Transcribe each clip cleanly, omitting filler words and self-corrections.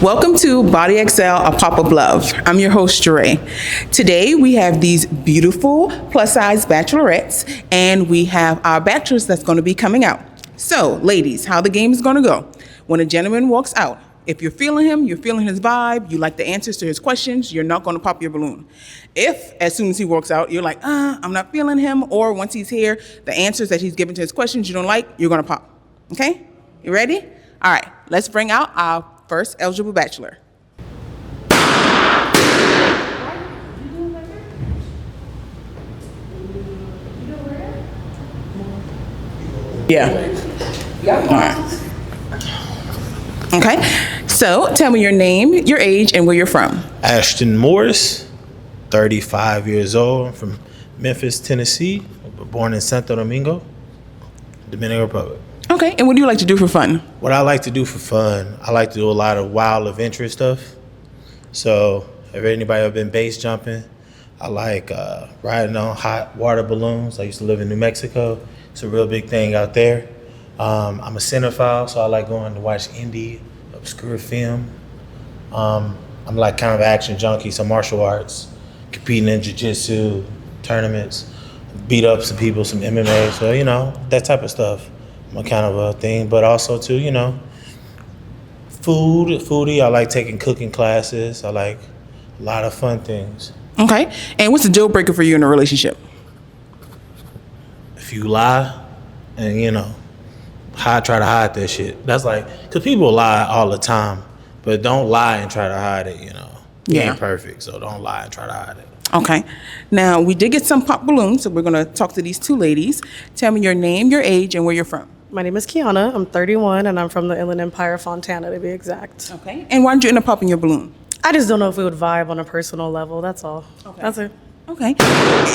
Welcome to BODIxl, a Pop of Love. I'm your host, Jerae. Today we have these beautiful plus-size bachelorettes, and we have our bachelors that's going to be coming out. So, ladies, how the game is going to go. When a gentleman walks out, if you're feeling him, you're feeling his vibe, you like the answers to his questions, you're not going to pop your balloon. If, as soon as he walks out, you're like, I'm not feeling him, or once he's here, the answers that he's given to his questions you don't like, you're going to pop. Okay? You ready? All right, let's bring out our first eligible bachelor. Yeah. All right. Okay, so tell me your name, your age, and where you're from. Ashton Morris, 35 years old. I'm from Memphis, Tennessee. Born in Santo Domingo, Dominican Republic. Okay, and what do you like to do for fun? What I like to do for fun, I like to do a lot of wild adventure stuff. So, if anybody ever been base jumping, I like riding on hot water balloons. I used to live in New Mexico. It's a real big thing out there. I'm a cinephile, so I like going to watch indie, obscure film. I'm like kind of an action junkie, some martial arts, competing in jiu-jitsu, tournaments, beat up some people, some MMA, so, that type of stuff. I'm a kind of a thing, but also too, foodie. I like taking cooking classes. I like a lot of fun things. Okay, and what's the deal breaker for you in a relationship? If you lie and, try to hide that shit. That's like, because people lie all the time, but don't lie and try to hide it, You ain't perfect, so don't lie and try to hide it. Okay. Now, we did get some pop balloons, so we're going to talk to these two ladies. Tell me your name, your age, and where you're from. My name is Kiana. I'm 31, and I'm from the Inland Empire, Fontana, to be exact. Okay. And why did you end up popping your balloon? I just don't know if we would vibe on a personal level. That's all. Okay. That's it. Okay.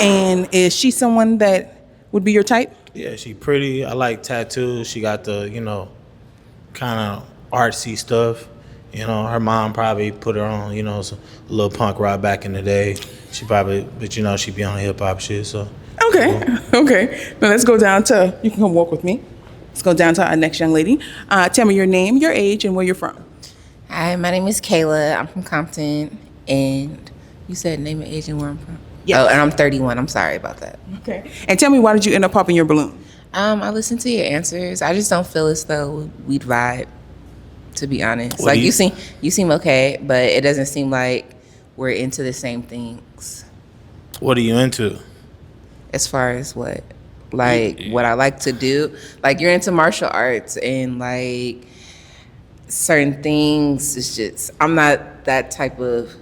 And is she someone that would be your type? Yeah, she pretty. I like tattoos. She got the, kind of artsy stuff. Her mom probably put her on, a little punk rock back in the day. She probably, but she be on hip hop shit, so. Okay. Okay. Now let's go down to, you can come walk with me. Let's go down to our next young lady. Tell me your name, your age, and where you're from. Hi, my name is Kayla. I'm from Compton, and you said name and age and where I'm from? Yes. Oh, and I'm 31. I'm sorry about that. Okay. And tell me, why did you end up popping your balloon? I listened to your answers. I just don't feel as though we'd vibe, to be honest. What do you seem okay, but it doesn't seem like we're into the same things. What are you into? As far as what? Like, what I like to do? Like, you're into martial arts and, like, certain things. It's just, I'm not that type of,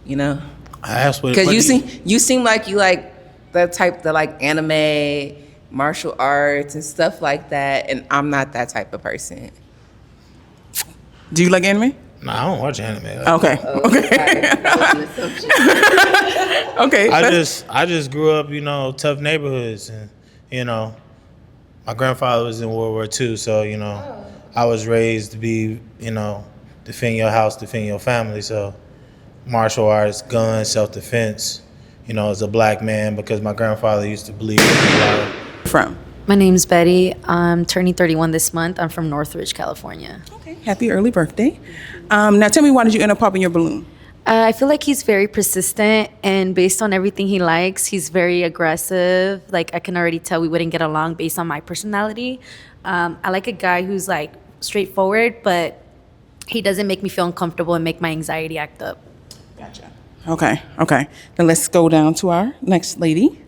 I asked what. Because you seem like you like the type, the like anime, martial arts and stuff like that, and I'm not that type of person. Do you like anime? No, I don't watch anime. Okay. Okay. Okay. I just grew up, tough neighborhoods, and my grandfather was in World War II, so I was raised to be, defend your house, defend your family. So martial arts, guns, self-defense, as a black man, because my grandfather used to believe in it. From? My name's Betty. I'm turning 31 this month. I'm from Northridge, California. Okay. Happy early birthday. Now tell me, why did you end up popping your balloon? I feel like he's very persistent, and based on everything he likes, he's very aggressive. Like, I can already tell we wouldn't get along based on my personality. I like a guy who's like straightforward, but he doesn't make me feel uncomfortable and make my anxiety act up. Gotcha. Okay. Okay. Then let's go down to our next lady.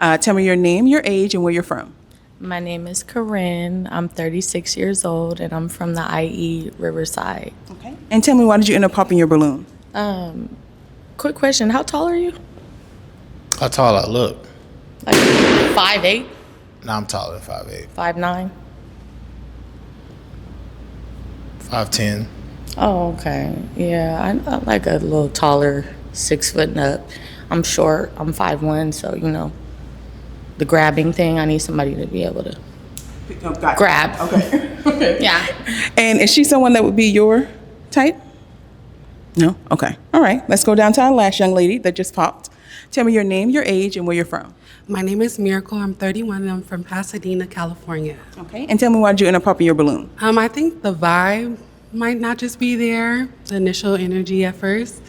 Tell me your name, your age, and where you're from. My name is Corinne. I'm 36 years old, and I'm from the IE Riverside. Okay. And tell me, why did you end up popping your balloon? Quick question. How tall are you? How tall I look? Like 5'8"? No, I'm taller than 5'8". 5'9"? 5'10". Oh, okay. Yeah, I like a little taller, 6 foot and up. I'm short. I'm 5'1", so, the grabbing thing, I need somebody to be able to grab. Okay. Okay. Yeah. And is she someone that would be your type? No? Okay. All right. Let's go down to our last young lady that just popped. Tell me your name, your age, and where you're from. My name is Miracle. I'm 31 and I'm from Pasadena, California. Okay. And tell me, why did you end up popping your balloon? I think the vibe might not just be there, the initial energy at first.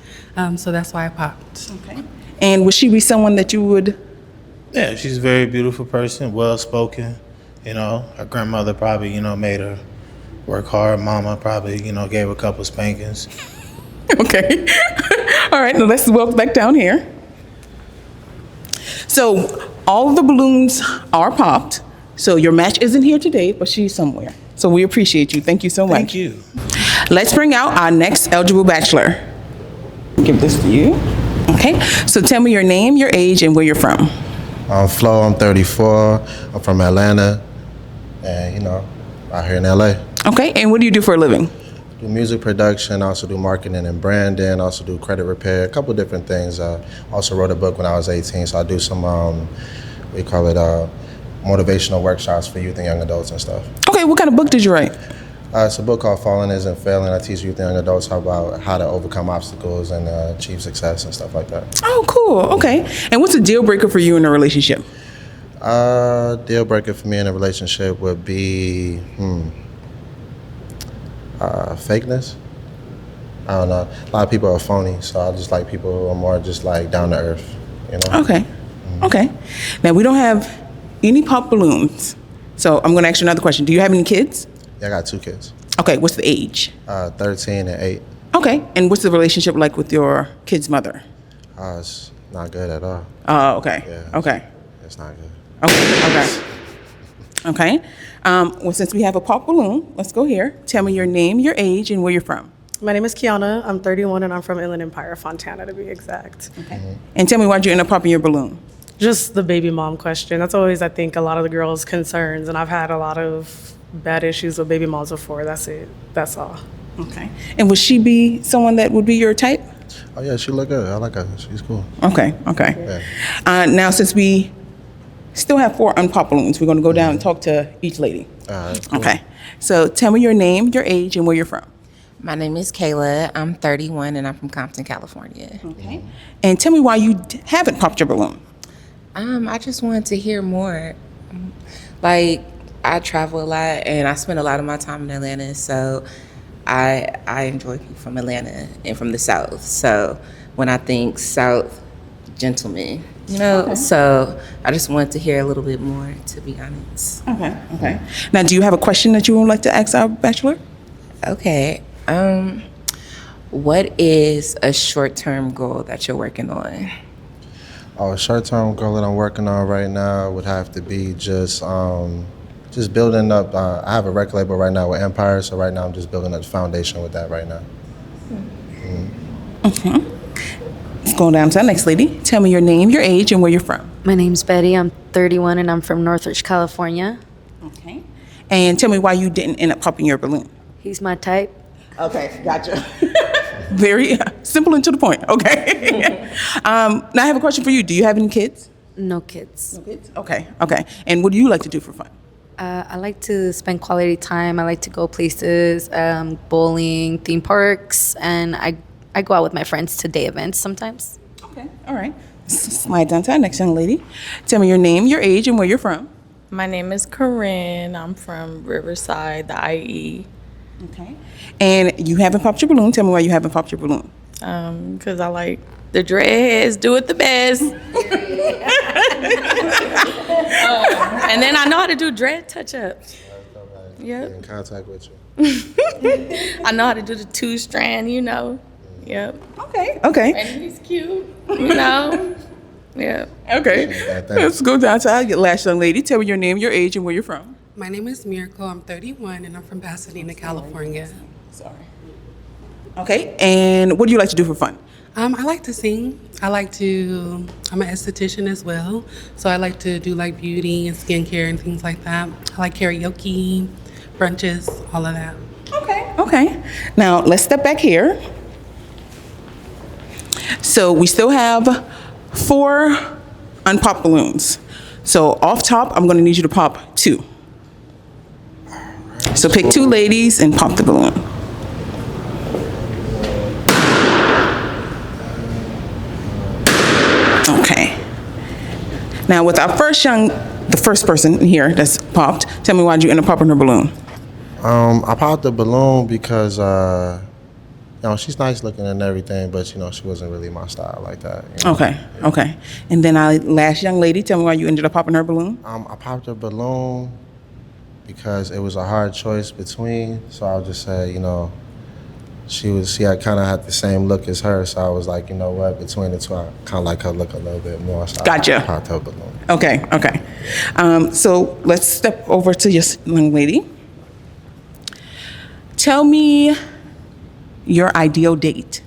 So that's why I popped. Okay. And would she be someone that you would? Yeah, she's a very beautiful person, well spoken. Her grandmother probably, made her work hard. Mama probably, gave her a couple spankings. Okay. All right, now let's walk back down here. So all of the balloons are popped. So your match isn't here today, but she's somewhere. So we appreciate you. Thank you so much. Thank you. Let's bring out our next eligible bachelor. Give this to you. Okay, so tell me your name, your age, and where you're from. I'm Flo, I'm 34, I'm from Atlanta, and out here in LA. Okay, and what do you do for a living? Do music production, also do marketing and branding, also do credit repair, a couple different things. Also wrote a book when I was 18, so I do some, we call it motivational workshops for youth and young adults and stuff. Okay, what kind of book did you write? It's a book called Falling Isn't Failing. I teach youth and young adults about how to overcome obstacles and achieve success and stuff like that. Oh, cool. Okay. And what's a deal breaker for you in a relationship? Deal breaker for me in a relationship would be fakeness. I don't know. A lot of people are phony, so I just like people who are more just like down to earth. Okay. Okay. Now we don't have any pop balloons, so I'm going to ask you another question. Do you have any kids? Yeah, I got 2 kids. Okay. What's the age? 13 and 8. Okay. And what's the relationship like with your kid's mother? It's not good at all. Oh, okay. Yeah. Okay. It's not good. Okay. Okay. Well, since we have a pop balloon, let's go here. Tell me your name, your age, and where you're from. My name is Kiana. I'm 31 and I'm from Inland Empire, Fontana to be exact. Okay. And tell me why'd you end up popping your balloon? Just the baby mom question. That's always, I think, a lot of the girls' concerns. And I've had a lot of bad issues with baby moms before. That's it. That's all. Okay. And would she be someone that would be your type? Oh yeah, she look good. I like her. She's cool. Okay. Okay. Now, since we still have 4 unpopped balloons, we're going to go down and talk to each lady. Cool. Okay. So tell me your name, your age, and where you're from. My name is Kayla. I'm 31 and I'm from Compton, California. Okay. And tell me why you haven't popped your balloon. I just wanted to hear more. Like, I travel a lot and I spend a lot of my time in Atlanta, so I enjoy people from Atlanta and from the South. So when I think South, gentlemen, so I just wanted to hear a little bit more, to be honest. Okay. Okay. Now, do you have a question that you would like to ask our bachelor? Okay. What is a short-term goal that you're working on? A short-term goal that I'm working on right now would have to be just building up. I have a record label right now with Empire, so right now I'm just building up the foundation with that right now. Okay. Let's go down to the next lady. Tell me your name, your age, and where you're from. My name's Betty. I'm 31 and I'm from Northridge, California. Okay. And tell me why you didn't end up popping your balloon. He's my type. Okay, gotcha. Very simple and to the point. Okay. Now I have a question for you. Do you have any kids? No kids. No kids. Okay. Okay. And what do you like to do for fun? I like to spend quality time. I like to go places, bowling, theme parks, and I go out with my friends to day events sometimes. Okay. All right. Slide down to our next young lady. Tell me your name, your age, and where you're from. My name is Corinne. I'm from Riverside, the IE. Okay. And you haven't popped your balloon. Tell me why you haven't popped your balloon. Because I like the dreads, do it the best. And then I know how to do dread touch-ups. Yep. In contact with you. I know how to do the 2-strand, Yep. Okay. Okay. And he's cute, Yep. Okay. Let's go down to our last young lady. Tell me your name, your age, and where you're from. My name is Miracle. I'm 31 and I'm from Pasadena, California. Sorry. Okay. And what do you like to do for fun? I like to sing. I'm an esthetician as well. So I like to do like beauty and skincare and things like that. I like karaoke, brunches, all of that. Okay. Okay. Now let's step back here. So we still have 4 unpopped balloons. So off top, I'm going to need you to pop 2. So pick 2 ladies and pop the balloon. Okay. Now with our the first person here that's popped, tell me why'd you end up popping her balloon? I popped the balloon because she's nice looking and everything, but she wasn't really my style like that. Okay. And then our last young lady, tell me why you ended up popping her balloon. I popped her balloon because it was a hard choice between. So I'll just say, she had kind of had the same look as her. So I was like, you know what, between the two, I kind of like her look a little bit more. So Gotcha. I popped her balloon. Okay. So let's step over to your young lady. Tell me your ideal date.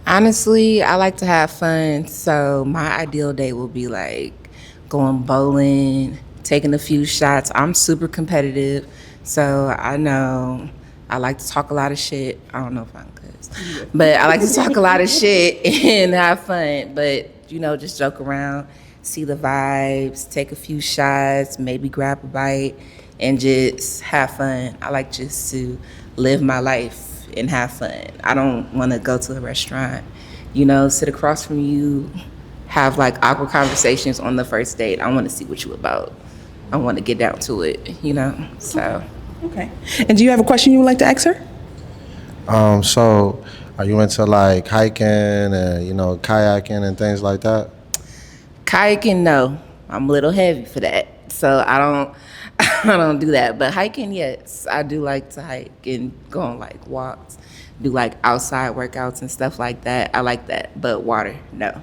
Honestly, I like to have fun, so my ideal date will be like going bowling, taking a few shots. I'm super competitive, so I know I like to talk a lot of shit. I don't know if I'm good, but I like to talk a lot of shit and have fun. But just joke around, see the vibes, take a few shots, maybe grab a bite, and just have fun. I like just to live my life and have fun. I don't want to go to a restaurant, sit across from you, have like awkward conversations on the first date. I want to see what you about. I want to get down to it, so. Okay. And do you have a question you would like to ask her? So are you into like hiking and, kayaking and things like that? Kayaking, no. I'm a little heavy for that. So I don't do that. But hiking, yes. I do like to hike and go on like walks, do like outside workouts and stuff like that. I like that. But water, no.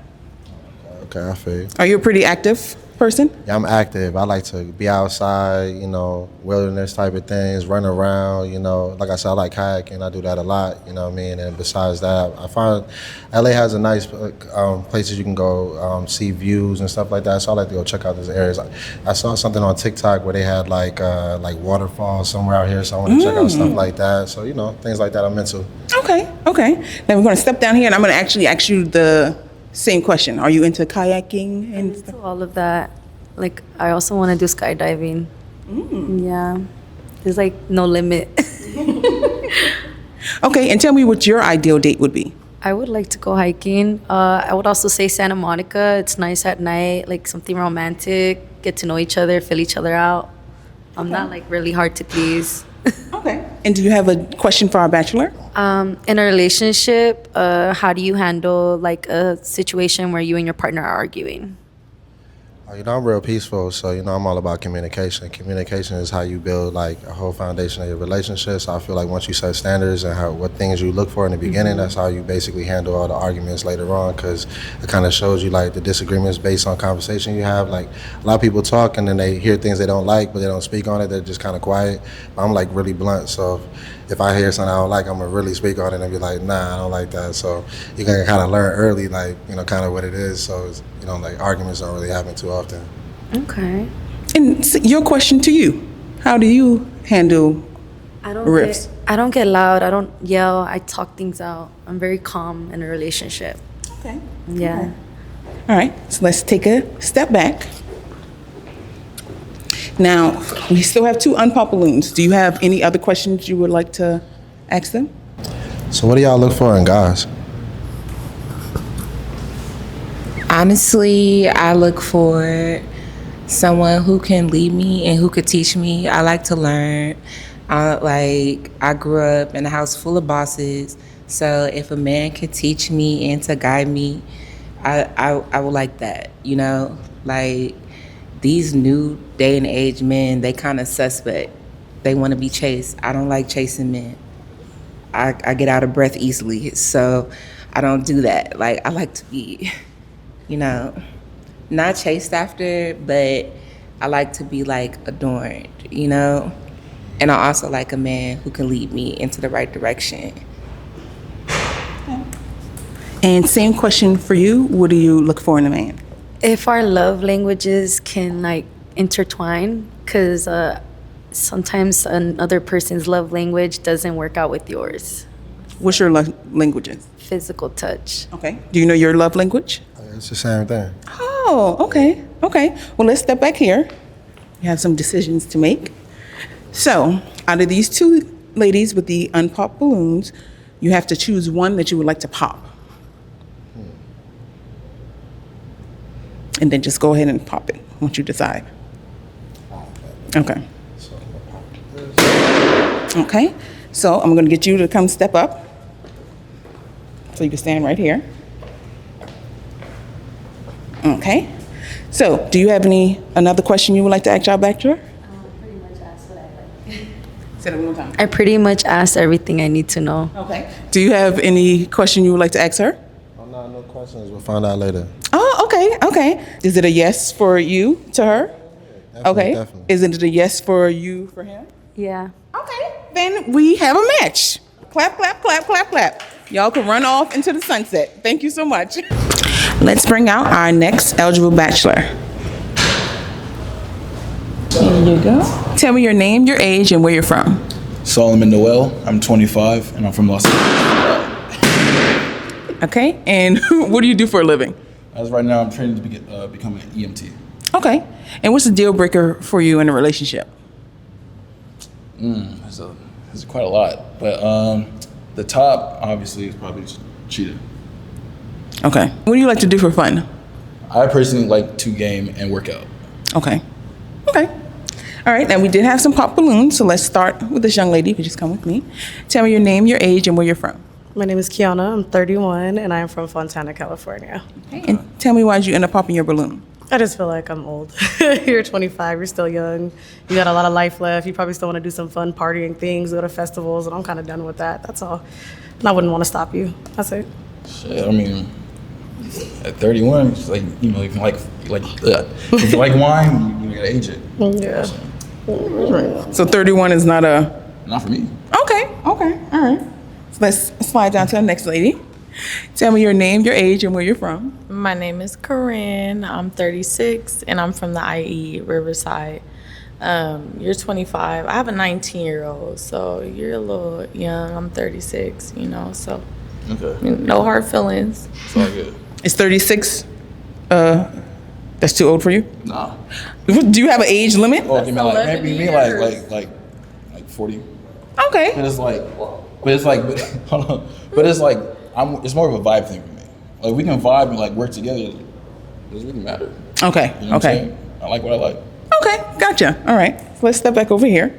Okay, I feel you. Are you a pretty active person? Yeah, I'm active. I like to be outside, wilderness type of things, run around, Like I said, I like kayaking. I do that a lot, you know what I mean? And besides that, I find LA has a nice places you can go see views and stuff like that. So I like to go check out those areas. I saw something on TikTok where they had like waterfalls somewhere out here. So I want to check out stuff like that. So, things like that I'm into. Okay. Then we're going to step down here and I'm going to actually ask you the same question. Are you into kayaking and stuff? So all of that. Like, I also want to do skydiving. Yeah. There's like no limit. Okay, and tell me what your ideal date would be. I would like to go hiking. I would also say Santa Monica. It's nice at night, like something romantic, get to know each other, fill each other out. I'm not like really hard to please. Okay. And do you have a question for our bachelor? In a relationship, how do you handle like a situation where you and your partner are arguing? I'm real peaceful, so I'm all about communication. Communication is how you build like a whole foundation of your relationship. So I feel like once you set standards and what things you look for in the beginning, that's how you basically handle all the arguments later on, because it kind of shows you like the disagreements based on conversation you have. Like a lot of people talk and then they hear things they don't like, but they don't speak on it. They're just kind of quiet. But I'm like really blunt, so if I hear something I don't like, I'm gonna really speak on it and be like, nah, I don't like that. So you can kind of learn early, like, kind of what it is. So it's, like arguments don't really happen too often. Okay. And your question to you, how do you handle riffs? I don't get loud. I don't yell. I talk things out. I'm very calm in a relationship. Okay. Yeah. All right, so let's take a step back. Now, we still have 2 unpopped balloons. Do you have any other questions you would like to ask them? So what do y'all look for in guys? Honestly, I look for someone who can lead me and who could teach me. I like to learn. I grew up in a house full of bosses, so if a man could teach me and to guide me, I would like that, Like these new day and age men, they kind of suspect. They want to be chased. I don't like chasing men. I get out of breath easily, so I don't do that. Like I like to be, not chased after, but I like to be like adorned, And I also like a man who can lead me into the right direction. And same question for you. What do you look for in a man? If our love languages can like intertwine, because sometimes another person's love language doesn't work out with yours. What's your love languages? Physical touch. Okay. Do you know your love language? It's the same thing. Oh, okay. Well, let's step back here. You have some decisions to make. So, out of these 2 ladies with the unpopped balloons, you have to choose one that you would like to pop. And then just go ahead and pop it once you decide. Okay. So I'm gonna pop this. Okay, so I'm gonna get you to come step up. So you can stand right here. Okay, so do you have another question you would like to ask our Bachelor? Pretty much asked what I like. Say that one more time. I pretty much asked everything I need to know. Okay. Do you have any question you would like to ask her? Oh, no questions. We'll find out later. Oh, okay. Is it a yes for you to her? Definitely, Okay. Definitely. Is it a yes for you for him? Yeah. Okay. Then we have a match. Clap, clap, clap, clap, clap. Y'all can run off into the sunset. Thank you so much. Let's bring out our next eligible Bachelor. Here you go. Tell me your name, your age, and where you're from. Solomon Noel. I'm 25 and I'm from Los Angeles. Okay. And what do you do for a living? As right now, I'm training to become an EMT. Okay. And what's the deal breaker for you in a relationship? It's quite a lot, but the top obviously is probably just cheating. Okay. What do you like to do for fun? I personally like to game and work out. Okay. Okay. All right. Now we did have some pop balloons, so let's start with this young lady. You can just come with me. Tell me your name, your age, and where you're from. My name is Kiana. I'm 31, and I am from Fontana, California. Okay. And tell me why'd you end up popping your balloon? I just feel like I'm old. You're 25. You're still young. You got a lot of life left. You probably still want to do some fun partying things, go to festivals, and I'm kind of done with that. That's all. And I wouldn't want to stop you. That's it. Shit, I mean, at 31, it's like, you know, if you if you like wine, you gotta age it. Yeah. So 31 is not a... Not for me. Okay. All right. So let's slide down to the next lady. Tell me your name, your age, and where you're from. My name is Corinne. I'm 36, and I'm from the IE, Riverside. You're 25. I have a 19-year-old, so you're a little young. I'm 36, so Okay. no hard feelings. It's all good. Is 36, that's too old for you? Nah. Do you have an age limit? Oh, give me 11 maybe years. like 40. Okay. But it's like, hold on. But it's like, it's more of a vibe thing for me. Like, we can vibe and like work together. It doesn't really matter. Okay. You know what I'm saying? I like what I like. Okay. Gotcha. All right. So let's step back over here.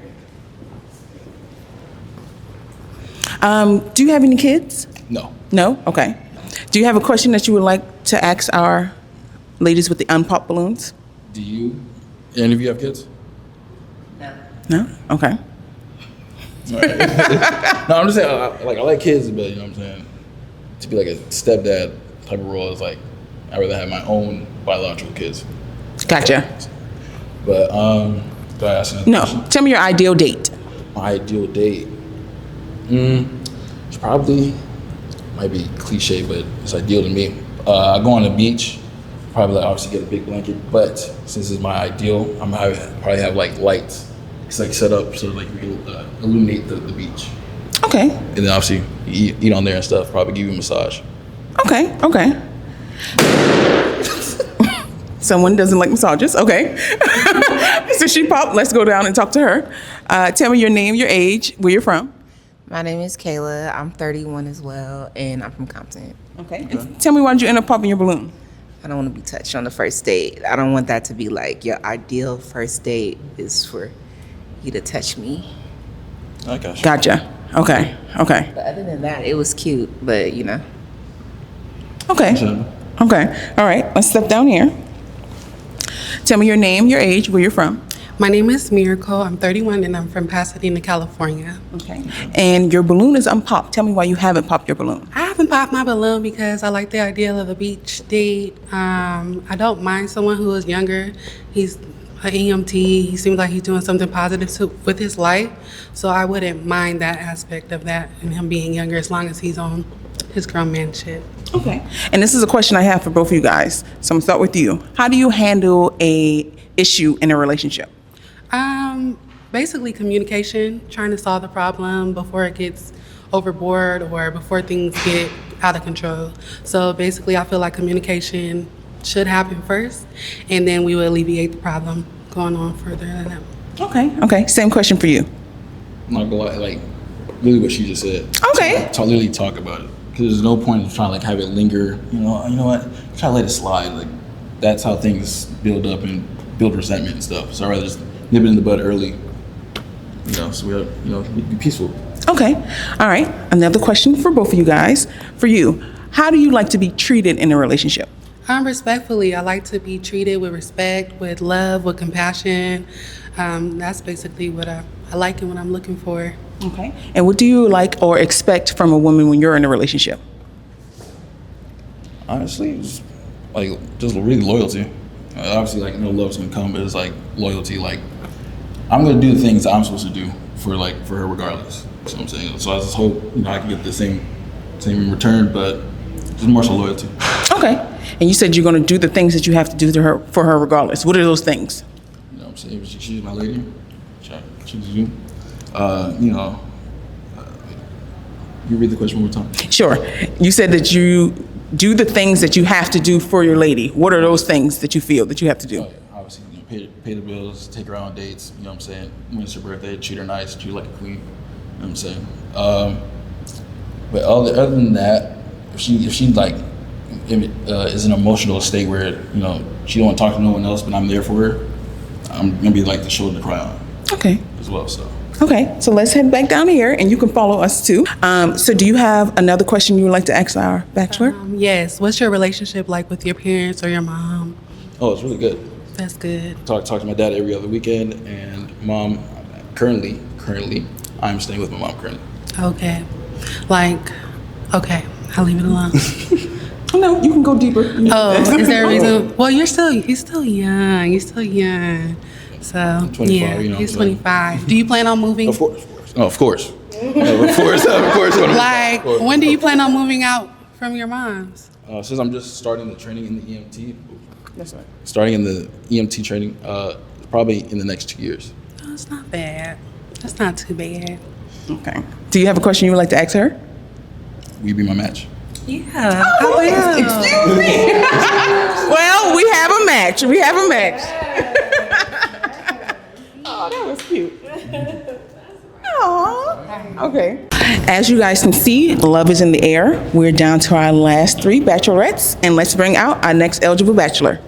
Do you have any kids? No. No? Okay. Do you have a question that you would like to ask our ladies with the unpopped balloons? Do you? Any of you have kids? No? Okay. No, I'm just saying, I like kids, but you know what I'm saying? To be like a stepdad type of role is like, I'd rather have my own biological kids. Gotcha. But, do I ask another No. question? Tell me your ideal date. My ideal date? It's probably, might be cliche, but it's ideal to me. I go on the beach, probably like obviously get a big blanket, but since it's my ideal, I'm gonna probably have like lights. It's like set up so like we can illuminate the beach. Okay. And then obviously you eat on there and stuff, probably give you a massage. Okay. Someone doesn't like massages. Okay. So she popped. Let's go down and talk to her. Tell me your name, your age, where you're from. My name is Kayla. I'm 31 as well, and I'm from Compton. Okay. And tell me why did you end up popping your balloon? I don't want to be touched on the first date. I don't want that to be like your ideal first date is for you to touch me. I got you. Gotcha. Okay. But other than that, it was cute, but Okay. All right. Let's step down here. Tell me your name, your age, where you're from. My name is Miracle. I'm 31 and I'm from Pasadena, California. Okay. And your balloon is unpopped. Tell me why you haven't popped your balloon. I haven't popped my balloon because I like the idea of a beach date. I don't mind someone who is younger. He's an EMT. He seems like he's doing something positive with his life. So I wouldn't mind that aspect of that and him being younger as long as he's on his grown man shit. Okay. And this is a question I have for both of you guys. So I'm gonna start with you. How do you handle a issue in a relationship? Basically communication, trying to solve the problem before it gets overboard or before things get out of control. So basically I feel like communication should happen first and then we will alleviate the problem going on further than that. Okay. Same question for you. I'm not gonna lie, like really what she just said. Okay. Literally talk about it. Because there's no point in trying to like have it linger. You know what? Try to let it slide. Like that's how things build up and build resentment and stuff. So I'd rather just nip it in the bud early. So we be peaceful. Okay. All right. Another question for both of you guys. For you, how do you like to be treated in a relationship? Respectfully, I like to be treated with respect, with love, with compassion. That's basically what I like and what I'm looking for. Okay. And what do you like or expect from a woman when you're in a relationship? Honestly, just really loyalty. Obviously, love's gonna come, but it's like loyalty. Like, I'm gonna do the things that I'm supposed to do for her regardless. You know what I'm saying? So I just hope I can get the same in return, but just more so loyalty. Okay. And you said you're going to do the things that you have to do to her for her regardless. What are those things? You know what I'm saying? She's my lady. She's you. You read the question one more time. Sure. You said that you do the things that you have to do for your lady. What are those things that you feel that you have to do? Obviously, pay the bills, take her out on dates. You know what I'm saying? When it's her birthday, treat her nice, treat her like a queen. You know what I'm saying? But other than that, if she is in an emotional state where she don't want to talk to no one else, but I'm there for her, I'm gonna be like the shoulder to cry on. Okay. As well. So. Okay, so let's head back down here, and you can follow us too. So do you have another question you would like to ask our bachelor? Yes. What's your relationship like with your parents or your mom? Oh, it's really good. That's good. Talk to my dad every other weekend, and mom. Currently, I'm staying with my mom currently. Okay. Okay, I'll leave it alone. No, you can go deeper. Is there a reason? Well, he's still young. You're still young. So, I'm 25, yeah, he's 25. Do you plan on moving? Of course. Oh, of course. Of course. When do you plan on moving out from your mom's? Since I'm just starting the training in the EMT. That's right. Starting in the EMT training, probably in the next 2 years. Oh, that's not bad. That's not too bad. Okay. Do you have a question you would like to ask her? Will you be my match? Yeah. Excuse me. Well, we have a match. Oh, that was cute. Aww. Okay. As you guys can see, love is in the air. We're down to our last 3 bachelorettes, and let's bring out our next eligible bachelor.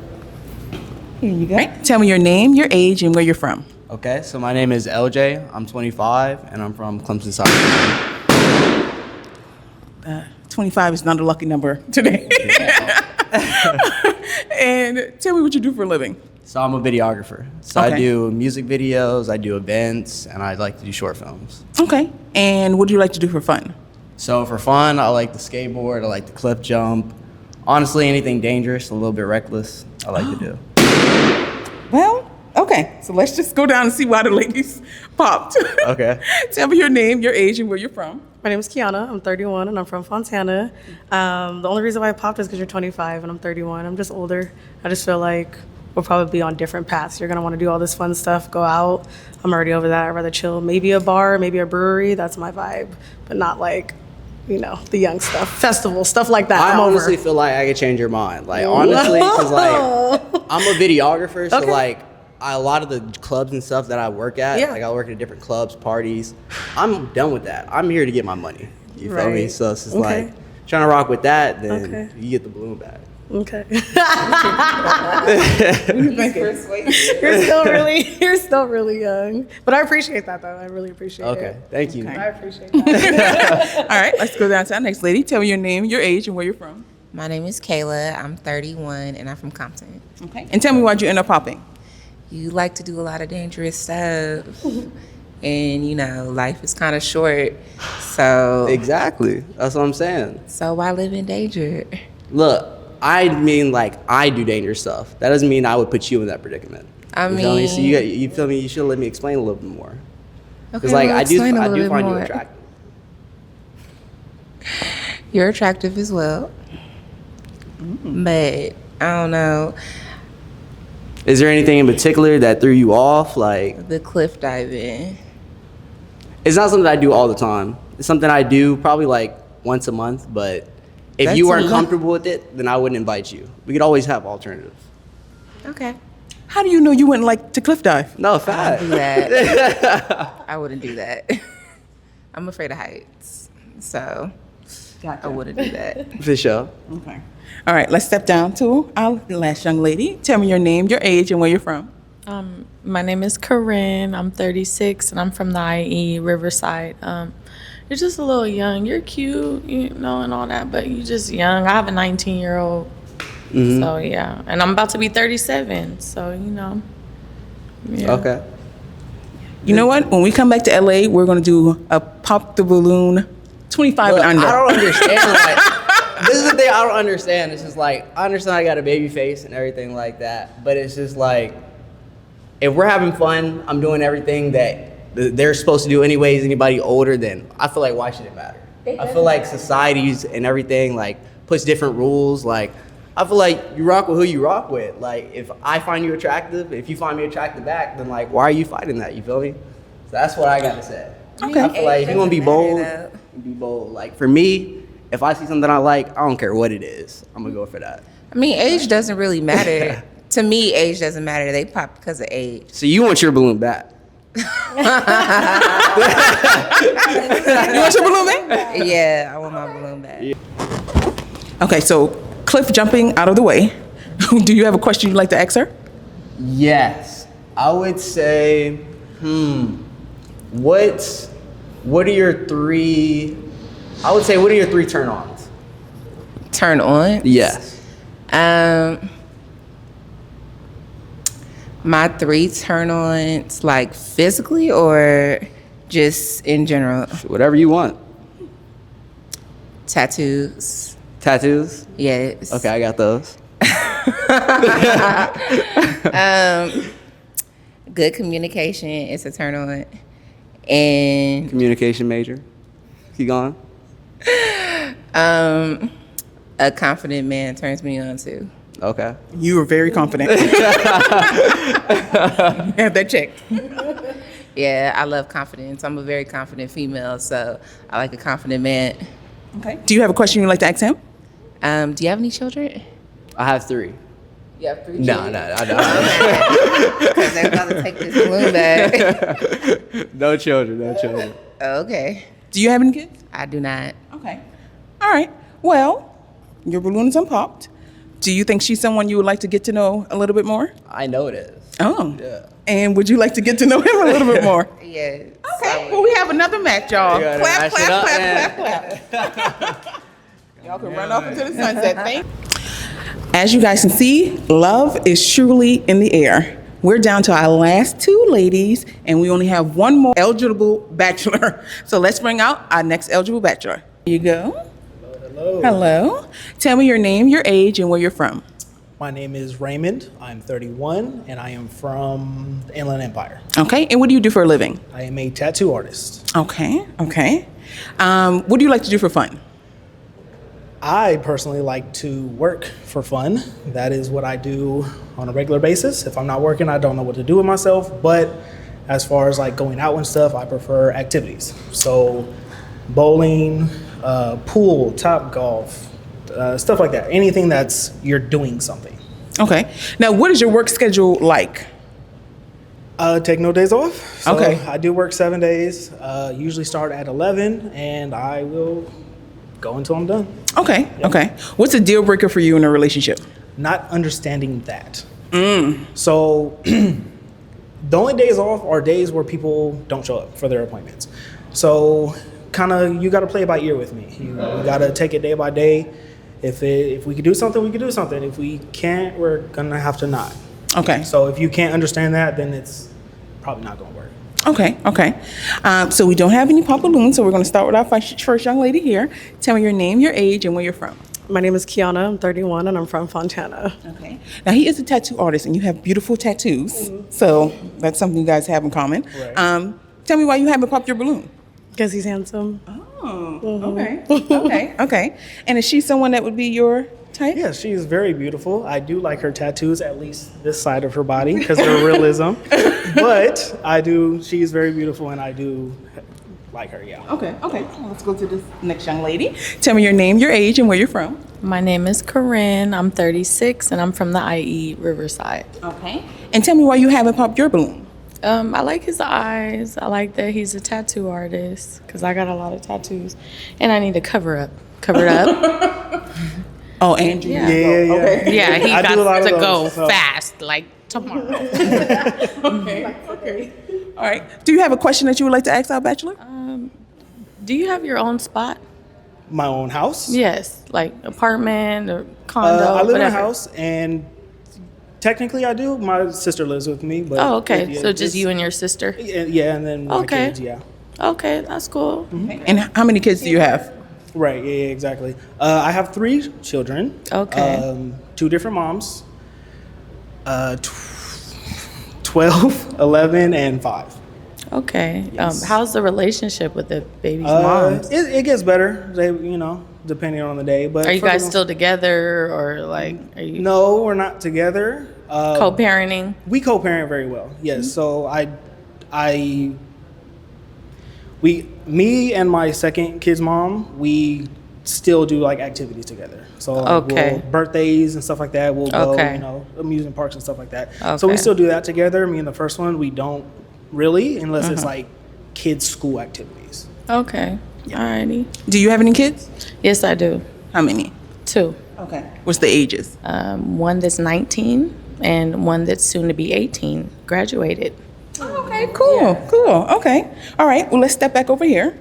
Here you go. Right. Tell me your name, your age, and where you're from. Okay, so my name is LJ. I'm 25, and I'm from Clemson, South 25 is not a lucky number today. And tell me what you do for a living. So I'm a videographer. So Okay. I do music videos, I do events, and I like to do short films. Okay. And what do you like to do for fun? So for fun, I like to skateboard, I like to cliff jump. Honestly, anything dangerous, a little bit reckless, I like to do. Well, okay. So let's just go down and see why the ladies popped. Okay. Tell me your name, your age, and where you're from. My name is Kiana. I'm 31 and I'm from Fontana. The only reason why I popped is because you're 25 and I'm 31. I'm just older. I just feel like we'll probably be on different paths. You're gonna want to do all this fun stuff, go out. I'm already over that. I'd rather chill. Maybe a bar, maybe a brewery. That's my vibe, but not like, the young stuff, festivals, stuff like that. I I'm honestly over. feel like I could change your mind. Like, honestly, because I'm a videographer, so Okay. a lot of the clubs and stuff that I work at, Yeah. I work at different clubs, parties. I'm done with that. I'm here to get my money. You feel me? Right. So it's just Okay. trying to rock with that, then Okay. you get the balloon back. Okay. You're still really young. But I appreciate that though. I really appreciate it. Okay, thank you. I appreciate that. All right, let's go down to our next lady. Tell me your name, your age, and where you're from. My name is Kayla. I'm 31 and I'm from Compton. Okay. And tell me why'd you end up popping. You like to do a lot of dangerous stuff. And life is kind of short. So Exactly. That's what I'm saying. so why live in danger? Look, I mean, I do dangerous stuff. That doesn't mean I would put you in that predicament. I You feel me? So mean- you feel me? You should let me explain a little bit more. Because Okay, well, I do explain a little bit find you more. attractive. You're attractive as well. But I don't know, Is there anything in particular that threw you off? Like, the cliff diving. it's not something I do all the time. It's something I do probably like once a month. But if That's you a weren't lot. comfortable with it, then I wouldn't invite you. We could always have alternatives. Okay. How do you know you wouldn't like to cliff dive? No, I fact. wouldn't do that. I wouldn't do that. I'm afraid of heights. So I wouldn't do that. For sure. Okay. All right, let's step down to our last young lady. Tell me your name, your age, and where you're from. My name is Corinne. I'm 36 and I'm from the IE Riverside. You're just a little young. You're cute, and all that, but you're just young. I have a 19-year-old. So yeah, and I'm about to be 37. So yeah. Okay. You know what? When we come back to LA, we're going to do a pop the balloon 25 Look, and under. I don't understand. Like, this is the thing I don't understand. It's just like, I understand I got a baby face and everything like that, but it's just like, if we're having fun, I'm doing everything that they're supposed to do anyways. Anybody older than, I feel like, why should it matter? I feel like societies and everything like puts different rules. Like, I feel like you rock with who you rock with. Like, if I find you attractive, if you find me attractive back, then like, why are you fighting that? You feel me? So that's what I got to say. Okay. I feel like if you want to be bold, be bold. Like, for me, if I see something I like, I don't care what it is. I'm going to go for that. I mean, age doesn't really matter. To me, age doesn't matter. They pop because of age. So you want your balloon back? You want your balloon back? Yeah, I want my balloon back. Okay, so cliff jumping out of the way. Do you have a question you'd like to ask her? Yes. I would say, what are your three, what are your three turn-ons? Turn on? Yes. My three turn-ons, like physically or just in general? Whatever you want. Tattoos. Tattoos? Yes. Okay, I got those. Good communication is a turn on. And Communication major. Keep going. a confident man turns me on too. Okay. You were very confident. You have that checked. Yeah, I love confidence. I'm a very confident female, so I like a confident man. Okay. Do you have a question you'd like to ask him? Do you have any children? I have three. You have 3 No, children? I don't. Because they're about to take this balloon back. No children, no children. Okay. Do you have any kids? I do not. Okay. All right. Well, your balloon is unpopped. Do you think she's someone you would like to get to know a little bit more? I know it is. Oh. Yeah. And would you like to get to know him a little bit more? Yes. Okay. Well, we have another match, y'all. You gotta Clap, match clap, it up, clap, man. clap, clap. Y'all can run off into the sunset. Thank. As you guys can see, love is surely in the air. We're down to our last 2 ladies, and we only have one more eligible bachelor. So let's bring out our next eligible bachelor. Here you go. Hello. Hello. Tell me your name, your age, and where you're from. My name is Raymond. I'm 31, and I am from the Inland Empire. Okay. And what do you do for a living? I am a tattoo artist. Okay. Okay. What do you like to do for fun? I personally like to work for fun. That is what I do on a regular basis. If I'm not working, I don't know what to do with myself. But as far as like going out and stuff, I prefer activities. So bowling, pool, top golf, stuff like that. Anything that's you're doing something. Okay. Now, what is your work schedule like? Take no days off. So Okay. I do work 7 days. Usually start at 11, and I will go until I'm done. Okay. Okay. What's a deal breaker for you in a relationship? Not understanding that. So the only days off are days where people don't show up for their appointments. So kind of you got to play it by ear with me. You got to take it day by day. If we could do something, we could do something. If we can't, we're gonna have to not. Okay. So if you can't understand that, then it's probably not gonna work. Okay. Okay. So we don't have any pop balloons, so we're going to start with our first young lady here. Tell me your name, your age, and where you're from. My name is Kiana. I'm 31 and I'm from Fontana. Okay. Now, he is a tattoo artist, and you have beautiful tattoos. So that's something you guys have in common. Right. Tell me why you haven't popped your balloon. Because he's handsome. Oh, okay. Okay. Okay. And is she someone that would be your type? Yeah, she is very beautiful. I do like her tattoos, at least this side of her body, because of her realism. But she is very beautiful, and I do like her, yeah. Okay. Okay. Well, let's go to this next young lady. Tell me your name, your age, and where you're from. My name is Corinne. I'm 36 and I'm from the IE Riverside. Okay. And tell me why you haven't popped your balloon. I like his eyes. I like that he's a tattoo artist because I got a lot of tattoos and I need to cover it up. Oh, Andrew. Yeah. Yeah. Yeah, he I do a lot got of to those, go so- fast, like tomorrow. Okay. All right. Do you have a question that you would like to ask our bachelor? Do you have your own spot? My own house. Yes, like apartment or condo. I live in a whatever. house, and technically I do. My sister lives with me. But Oh, okay. yeah, So just it's- you and your sister. Yeah, and then my Okay. kids. Yeah. Okay, that's cool. And how many kids do you have? Right. Yeah. Exactly. I have 3 children. Okay. 2 different moms. 12, 11, and 5. Okay. Yes. How's the relationship with the baby's moms? It gets better. They, depending on the day. But Are you for the guys most- still together, or like are you No, we're not together. co-parenting? We co-parent very well. Yes. So me and my second kid's mom, we still do like activities together. So Okay. birthdays and stuff like that. We'll go, Okay. amusement parks and stuff like that. So we Okay. still do that together. Me and the first one, we don't really, unless it's like kids' school activities. Okay. Alrighty. Do you have any kids? Yes, I do. How many? 2. Okay. What's the ages? One that's 19 and one that's soon to be 18. Graduated. Okay, cool, cool. Okay. All right. Well, let's step back over here.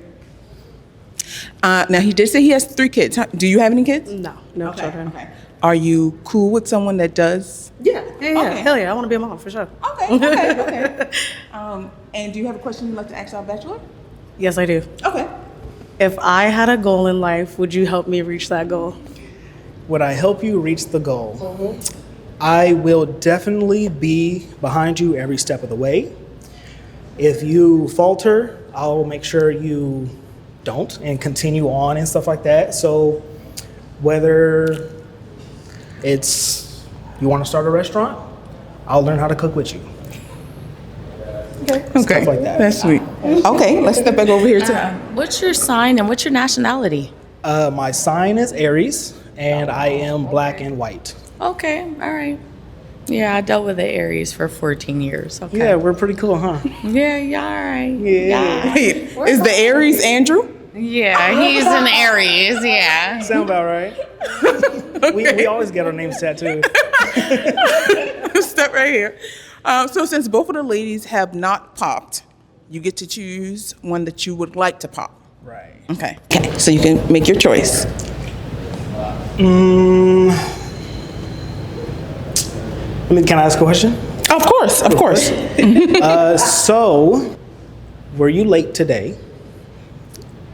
Now, he did say he has 3 kids. Do you have any kids? No children. Okay. Are you cool with someone that does? Yeah. Okay. Hell yeah, I want to be a mom for sure. Okay, okay. And do you have a question you'd like to ask our bachelor? Yes, I do. Okay. If I had a goal in life, would you help me reach that goal? Would I help you reach the goal? I will definitely be behind you every step of the way. If you falter, I'll make sure you don't and continue on and stuff like that. So whether it's you want to start a restaurant, I'll learn how to cook with you. Okay. Stuff like that. That's sweet. Okay, let's step back over here to. What's your sign and what's your nationality? My sign is Aries, and I am black and white. Okay, all right. Yeah, I dealt with the Aries for 14 years. Okay. Yeah, we're pretty cool, huh? Yeah, all right. Yeah. Is the Aries Andrew? Yeah, he's an Aries, yeah. Sound about right. We always get our names tattooed. Step right here. So since both of the ladies have not popped, you get to choose one that you would like to pop. Right. Okay. So you can make your choice. Can I ask a question? Of course, of course. So, were you late today?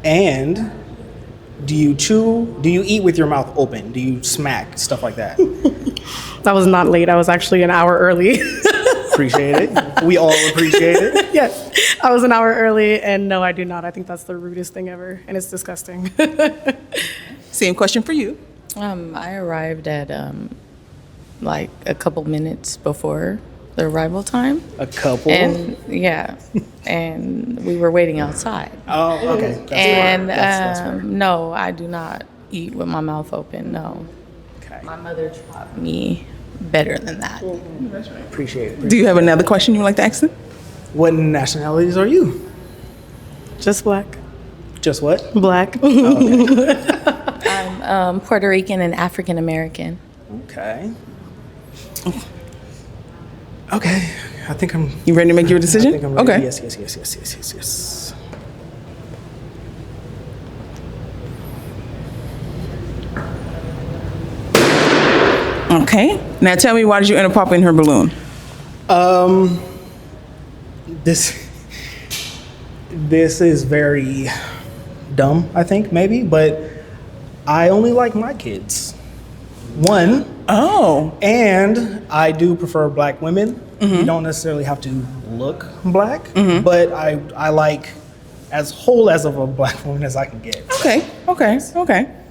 And do you eat with your mouth open? Do you smack, stuff like that? I was not late. I was actually an hour early. Appreciate it. We all appreciate it. Yes, I was an hour early, and no, I do not. I think that's the rudest thing ever, and it's disgusting. Same question for you. I arrived at like a couple minutes before the arrival time. A couple? And yeah, and we were waiting outside. Oh, okay. That's And fair. That's fair. no, I do not eat with my mouth open. No, Okay. my mother taught me better than that. Appreciate it. Do you have another question you would like to ask them? What nationalities are you? Just black. Just what? Black. I'm Puerto Rican and African American. Okay. Okay. I think I'm. You ready to make your I decision? think I'm ready. Okay. Yes. Okay. Now tell me, why did you end up popping her balloon? This is very dumb, I think, maybe, but I only like my kids. One, Oh. and I do prefer black women. You don't necessarily have to look black, but I like as whole as of a black woman as I can get. Okay.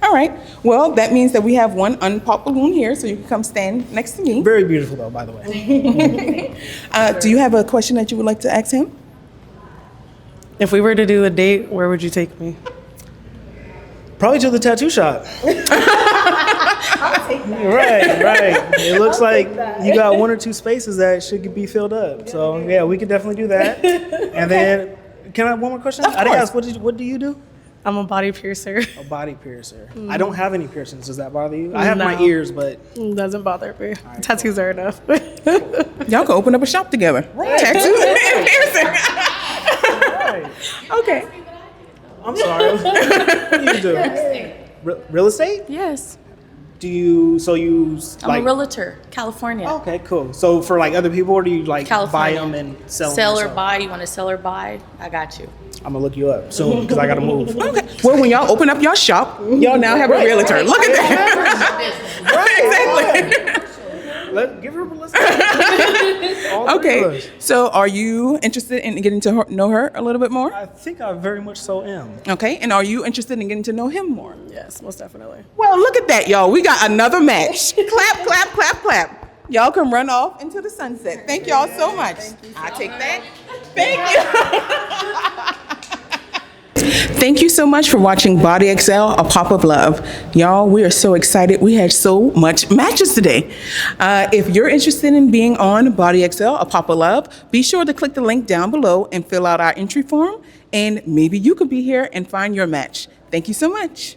All right. Well, that means that we have one unpopped balloon here, so you can come stand next to me. Very beautiful, though, by the way. Do you have a question that you would like to ask him? If we were to do a date, where would you take me? Probably to the tattoo shop. Right. It looks like you got 1 or 2 spaces that should be filled up. So yeah, we could definitely do that. And then, can I have one more question? I didn't ask. What do you do? I'm a body piercer. A body piercer. I don't have any piercings. Does that bother you? I have my No. ears, but Doesn't bother me. Tattoos are enough. Y'all can open up a shop together. Tattoo and piercing. Okay. I'm sorry. What do you do? Real estate? Yes. Do you? So you I'm like? a realtor, California. Okay, cool. So for like other people, or do you like buy California. them and sell them? Sell or yourself? buy. You want to sell or buy? I got you. I'm gonna look you up soon because I gotta move. Okay. Well, when y'all open up your shop, y'all now have a realtor. Look at that. Exactly. Give her a listen. Okay. So, are you interested in getting to know her a little bit more? I think I very much so am. Okay. And are you interested in getting to know him more? Yes, most definitely. Well, look at that, y'all. We got another match. Clap, clap, clap, clap. Y'all can run off into the sunset. Thank y'all so much. I take that. Thank you. Thank you so much for watching BODIxl, A Pop of Love. Y'all, we are so excited. We had so much matches today. If you're interested in being on BODIxl, A Pop of Love, be sure to click the link down below and fill out our entry form, and maybe you could be here and find your match. Thank you so much.